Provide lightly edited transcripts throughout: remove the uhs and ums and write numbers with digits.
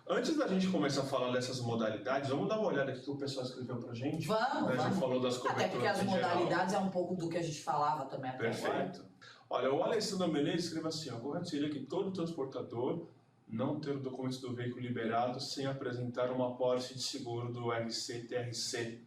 Antes da gente começar a falar dessas modalidades, vamos dar uma olhada aqui que o pessoal escreveu pra gente. Vamos, A gente falou das coberturas. Até porque as modalidades é um pouco do que a gente falava também até Perfeito. agora. Olha, o Alessandro Menezes escreve assim, a correto seria que todo transportador não ter o documento do veículo liberado sem apresentar uma apólice de seguro do RC-TRC.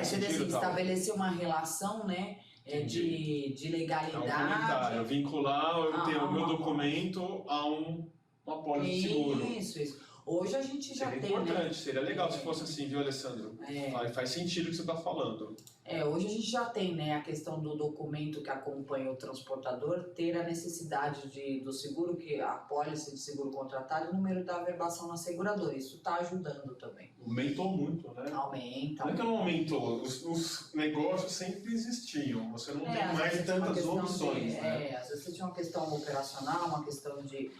Seria assim, estabelecer uma relação, né, de legalidade. É um comentário, vincular eu tenho o meu documento a uma apólice de seguro. Isso. Hoje a gente já seria tem, importante, né? Seria legal se fosse assim, viu, Alessandro? Faz sentido o que você está falando. Hoje a gente já tem, né, a questão do documento que acompanha o transportador ter a necessidade do seguro, que a apólice de seguro contratado e o número da averbação na seguradora. Isso está ajudando também. Aumentou muito, né? Aumenta. Não é que não aumentou, os negócios sempre existiam, você não tem mais tantas opções, né? Às vezes você tinha uma questão operacional, uma questão de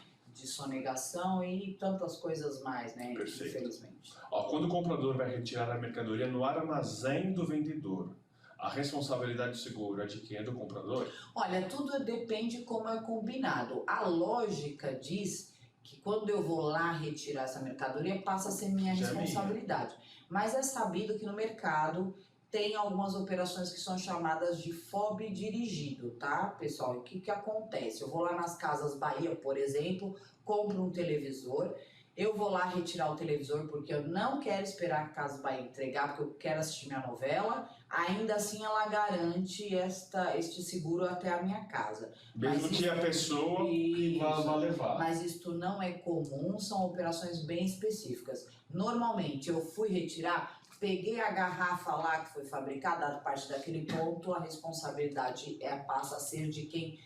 sonegação e tantas coisas mais, né? Perfeito. Infelizmente. Quando o comprador vai retirar a mercadoria no armazém do vendedor, a responsabilidade do seguro é de quem? É do comprador? Olha, tudo depende como é combinado. A lógica diz que quando eu vou lá retirar essa mercadoria, passa a ser minha responsabilidade. Mas é sabido que no mercado tem algumas operações que são chamadas de FOB dirigido, tá, pessoal? E o que acontece? Eu vou lá nas Casas Bahia, por exemplo, compro um televisor, eu vou lá retirar o televisor porque eu não quero esperar a Casas Bahia entregar, porque eu quero assistir minha novela, ainda assim ela garante este seguro até a minha casa. Mesmo que a pessoa que vá levar. Mas isto não é comum, são operações bem específicas. Normalmente eu fui retirar, peguei a garrafa lá que foi fabricada, a partir daquele ponto a responsabilidade passa a ser de quem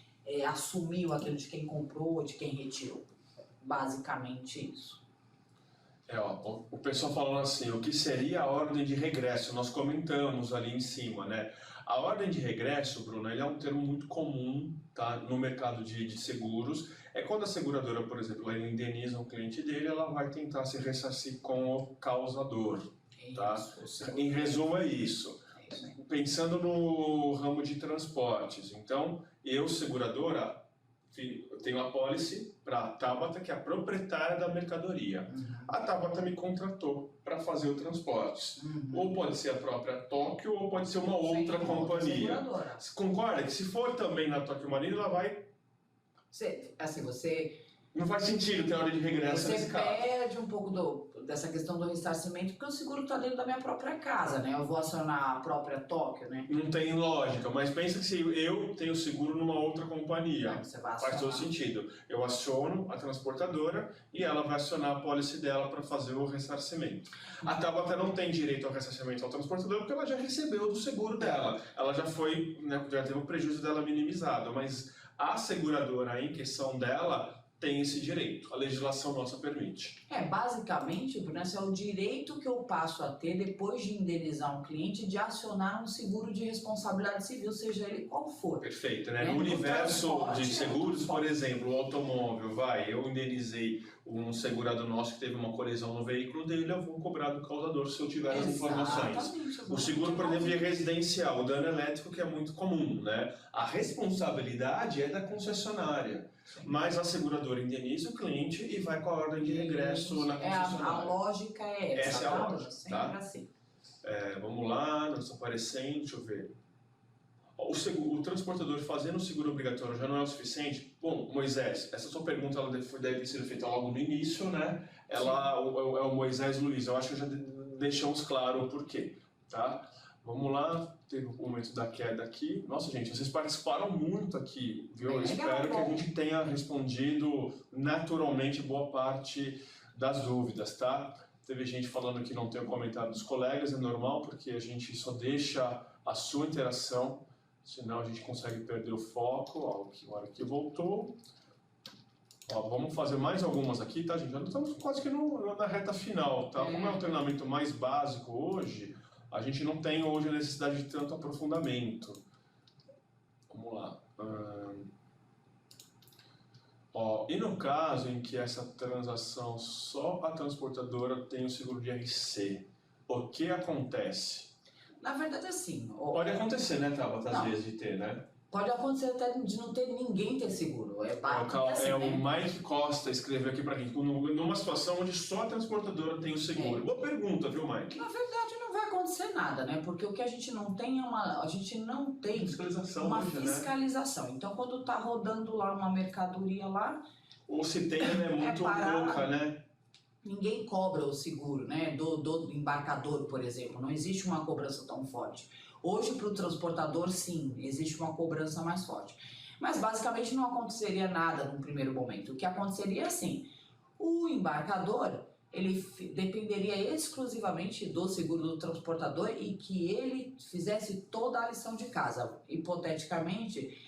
assumiu aquilo, de quem comprou, de quem retirou. Basicamente isso. O pessoal falando assim, o que seria a ordem de regresso? Nós comentamos ali em cima, né? A ordem de regresso, Bruno, ele é um termo muito comum, tá, no mercado de seguros. É quando a seguradora, por exemplo, ela indeniza um cliente dele, ela vai tentar se ressarcir com o causador. Tá? Em resumo é isso. Pensando no ramo de transportes, então eu, seguradora, eu tenho a apólice para a Tabata, que é a proprietária da mercadoria. A Tabata me contratou para fazer o transporte. Ou pode ser a própria Tóquio, ou pode ser uma outra companhia. Você concorda que se for também na Tóquio Marine, ela vai... Você não faz sentido ter hora de regresso nesse caso. Você perde um pouco dessa questão do ressarcimento, porque o seguro está dentro da minha própria casa, né? Eu vou acionar a própria Tóquio, né? Não tem lógica, mas pensa que se eu tenho seguro numa outra companhia, faz todo sentido. Eu aciono a transportadora e ela vai acionar a pólice dela para fazer o ressarcimento. A Tabata não tem direito ao ressarcimento ao transportador porque ela já recebeu do seguro dela. Ela já foi, né, já teve o prejuízo dela minimizado, mas a seguradora em questão dela tem esse direito, a legislação nossa permite. Basicamente, Bruno, esse é o direito que eu passo a ter depois de indenizar um cliente de acionar um seguro de responsabilidade civil, seja ele qual for. Perfeito, né? No universo de seguros, por exemplo, o automóvel, eu indenizei um segurado nosso que teve uma colisão no veículo dele, eu vou cobrar do causador se eu tiver as informações. O seguro, por exemplo, de residencial, o dano elétrico, que é muito comum, né? A responsabilidade é da concessionária, mas a seguradora indeniza o cliente e vai com a ordem de regresso na concessionária. A lógica é essa. Essa é a lógica, sempre tá? assim. Vamos lá, não está aparecendo, deixa eu ver. O transportador fazendo o seguro obrigatório já não é o suficiente? Bom, Moisés, essa sua pergunta ela deve ser feita logo no início, né? É o Moisés Luiz, eu acho que já deixamos claro o porquê, tá? Vamos lá, teve um momento da queda aqui. Nossa, gente, vocês participaram muito aqui, viu? Eu espero que a gente tenha respondido naturalmente boa parte das dúvidas, tá? Teve gente falando que não tem o comentário dos colegas, é normal, porque a gente só deixa a sua interação, senão a gente consegue perder o foco. Agora que voltou. Vamos fazer mais algumas aqui, tá, gente? Já estamos quase que na reta final, tá? Como é um treinamento mais básico hoje, a gente não tem hoje a necessidade de tanto aprofundamento. Vamos lá. E no caso em que essa transação só a transportadora tem o seguro de RC, o que acontece? Na verdade, assim... Pode acontecer, né, Tabata, às vezes de ter, né? Pode acontecer até de não ter ninguém ter seguro. Assim, O Mike Costa escreveu aqui pra gente, numa situação onde só a transportadora tem o seguro. Boa pergunta, viu, Mike? Na verdade, não vai acontecer nada, né? Porque o que a gente não tem fiscalização uma hoje, fiscalização. Né? Então, quando tá rodando lá uma mercadoria lá... Ou se tem, é muito pouca, né? Ninguém cobra o seguro, né? Do embarcador, por exemplo. Não existe uma cobrança tão forte. Hoje, para o transportador, sim, existe uma cobrança mais forte. Mas, basicamente, não aconteceria nada no primeiro momento. O que aconteceria é assim, o embarcador, ele dependeria exclusivamente do seguro do transportador e que ele fizesse toda a lição de casa. Hipoteticamente,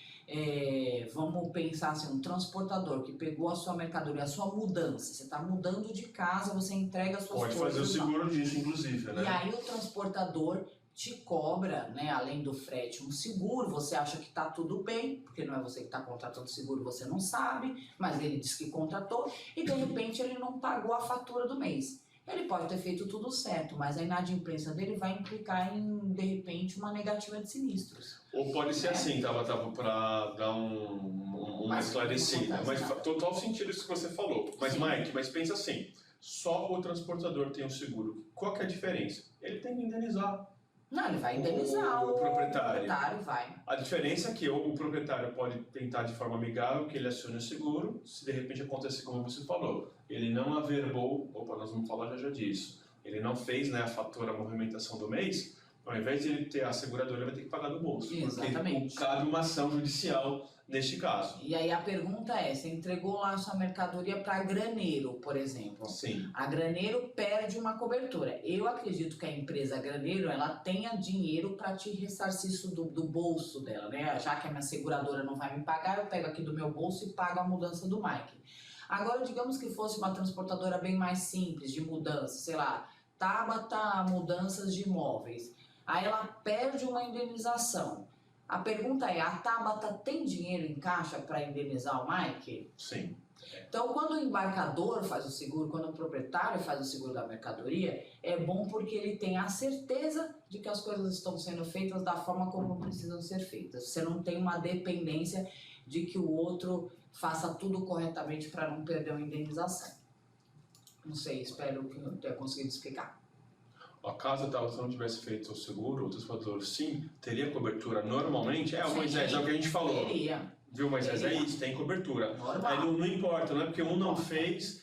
vamos pensar assim, um transportador que pegou a sua mercadoria, a sua mudança, você está mudando de casa, você entrega as suas coisas. Pode fazer o seguro disso, inclusive, né? E aí o transportador te cobra, né, além do frete, um seguro, você acha que está tudo bem, porque não é você que está contratando o seguro, você não sabe, mas ele diz que contratou e de repente ele não pagou a fatura do mês. Ele pode ter feito tudo certo, mas a inadimplência dele vai implicar em, de repente, uma negativa de sinistros. Ou pode ser assim, tava para dar uma esclarecida, mas total sentido isso que você falou. Mas, sim. Mike, mas pensa assim, só o transportador tem o seguro. Qual que é a diferença? Ele tem que indenizar. Não, ele vai indenizar o proprietário. Vai. A diferença é que o proprietário pode tentar de forma amigável que ele acione o seguro, se de repente acontecer como você falou. Ele não averbou, nós vamos falar já disso, ele não fez, né, a fatura, a movimentação do mês, ao invés de ele ter a seguradora, ele vai ter que pagar do bolso. Exatamente. Porque cabe uma ação judicial neste caso. E aí a pergunta é, você entregou lá a sua mercadoria para Graneiro, por exemplo. Sim. A Graneiro perde uma cobertura. Eu acredito que a empresa Graneiro, ela tenha dinheiro para te ressarcir isso do bolso dela, né? Já que a minha seguradora não vai me pagar, eu pego aqui do meu bolso e pago a mudança do Mike. Agora, digamos que fosse uma transportadora bem mais simples de mudança, sei lá, Tabata Mudanças de Imóveis. Aí ela perde uma indenização. A pergunta é, a Tabata tem dinheiro em caixa para indenizar o Mike? Sim. Então, quando o embarcador faz o seguro, quando o proprietário faz o seguro da mercadoria, é bom porque ele tem a certeza de que as coisas estão sendo feitas da forma como precisam ser feitas. Você não tem uma dependência de que o outro faça tudo corretamente para não perder uma indenização. Não sei, espero que eu tenha conseguido explicar. Caso a Tabata não tivesse feito o seguro, o transportador sim teria cobertura normalmente? Moisés, é o que a gente falou. Teria. Viu, Moisés? É isso, tem cobertura. Normal. Aí não importa, não é porque um não fez.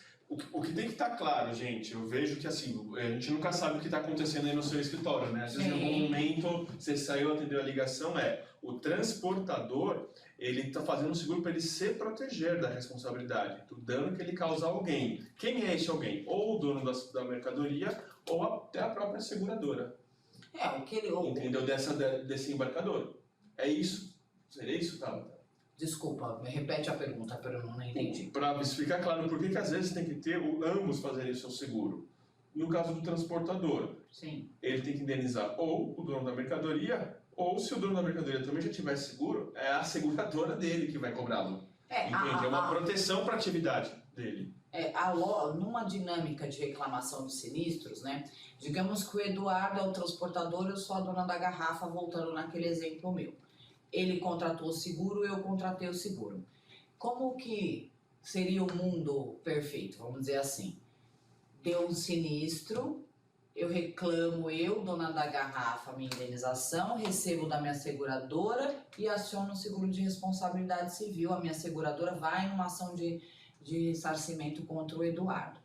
O que tem que estar claro, gente, eu vejo que assim, a gente nunca sabe o que está acontecendo aí no seu escritório, né? Às vezes, em algum momento, você saiu, atendeu a ligação, o transportador, ele está fazendo um seguro para ele se proteger da responsabilidade, do dano que ele causa a alguém. Quem é esse alguém? Ou o dono da mercadoria, ou até a própria seguradora. O que ele... Entendeu? Desse embarcador. É isso? Seria isso, Tabata? Desculpa, me repete a pergunta, para eu não entendi. Para ficar claro, por que às vezes tem que ter ambos fazerem o seu seguro? No caso do transportador, sim, ele tem que indenizar ou o dono da mercadoria, ou se o dono da mercadoria também já tiver seguro, é a seguradora dele que vai cobrá-lo. Entende? É uma proteção para a atividade dele. Numa dinâmica de reclamação de sinistros, né? Digamos que o Eduardo é o transportador, eu sou a dona da garrafa, voltando naquele exemplo meu. Ele contratou o seguro, eu contratei o seguro. Como que seria o mundo perfeito, vamos dizer assim? Deu um sinistro, eu reclamo, dona da garrafa, minha indenização, recebo da minha seguradora e aciono o seguro de responsabilidade civil. A minha seguradora vai numa ação de ressarcimento contra o Eduardo.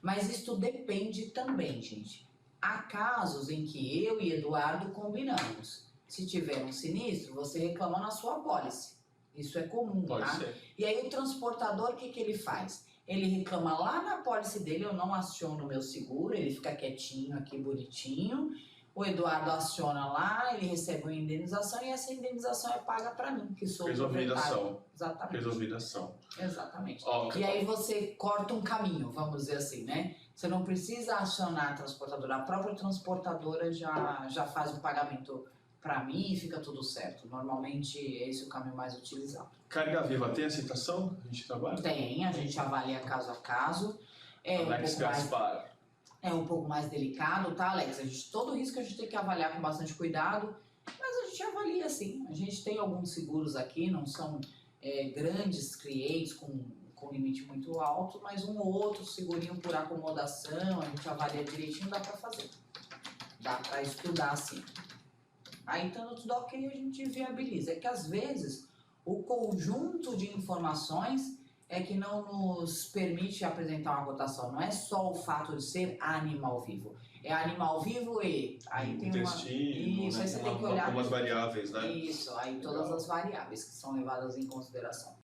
Mas isso depende também, gente. Há casos em que eu e Eduardo combinamos. Se tiver um sinistro, você reclama na sua apólice. Isso é comum, Pode tá? ser. E aí o transportador, o que ele faz? Ele reclama lá na apólice dele, eu não aciono o meu seguro, ele fica quietinho aqui, bonitinho. O Eduardo aciona lá, ele recebe uma indenização e essa indenização é paga para mim, que sou o proprietário. Exatamente. Resolvida a ação. Exatamente. E aí você corta um caminho, vamos dizer assim, né? Você não precisa acionar a transportadora, a própria transportadora já faz o pagamento para mim e fica tudo certo. Normalmente esse é o caminho mais utilizado. Carga viva tem aceitação? A gente trabalha? Tem, a gente avalia caso a caso. Alex Gaspar. É um pouco mais delicado, tá, Alex? Todo risco a gente tem que avaliar com bastante cuidado. Mas a gente avalia sim. A gente tem alguns seguros aqui, não são grandes clientes com limite muito alto, mas um ou outro segurinho por acomodação, a gente avalia direitinho, dá para fazer. Dá para estudar sim. Aí estando tudo ok, a gente viabiliza. É que às vezes o conjunto de informações é que não nos permite apresentar uma cotação. Não é só o fato de ser animal vivo. É animal vivo e aí tem intestino, isso, né? aí você tem que olhar Algumas variáveis, né? isso, aí todas as variáveis que são levadas em consideração.